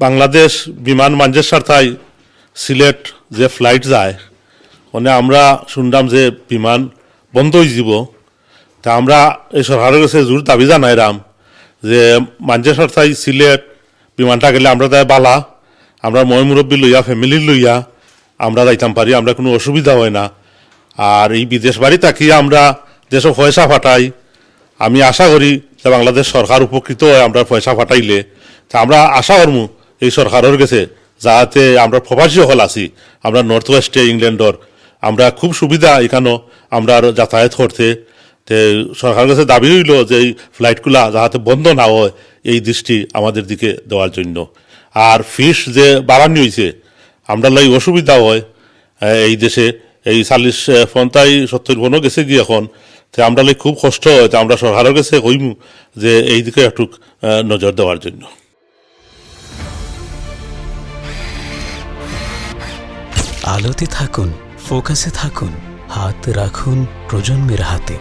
বাংলাদেশ বিমান মাঞ্জের তাই সিলেট যে ফ্লাইট যায় মানে আমরা শুনলাম যে বিমান বন্ধ হয়ে যাব তা আমরা এই সরকারের কাছে জোর দাবি জানাইলাম যে মাঞ্জের তাই সিলেট বিমানটা গেলে আমরা তাই বালা আমরা মই মুরব্বী লইয়া ফ্যামিলি লইয়া আমরা যাইতাম পারি আমরা কোনো অসুবিধা হয় না আর এই বিদেশ বাড়ি তাকিয়ে আমরা যেসব পয়সা ফাটাই আমি আশা করি যে বাংলাদেশ সরকার উপকৃত হয় আমরা পয়সা ফাটাইলে তা আমরা আশা করমু এই সরকারের কাছে যাতে আমরা প্রবাসী হল আছি আমরা নর্থ ওয়েস্টে ইংল্যান্ডর আমরা খুব সুবিধা এখানেও আমরা যাতায়াত করতে সরকারের কাছে দাবি হইল যে এই ফ্লাইটগুলা যাতে বন্ধ না হয় এই দৃষ্টি আমাদের দিকে দেওয়ার জন্য আর ফিস যে বাড়ানি হয়েছে আমরা লাই অসুবিধা হয় এই দেশে এই 40-50-70 গেছে গিয়ে এখন তো আমরা লাই খুব কষ্ট হয় আমরা সরকারের কাছে কইমু যে এই দিকে একটু নজর দেওয়ার জন্য। আলোতে থাকুন, ফোকাসে থাকুন, হাত রাখুন প্রজন্মের হাতে।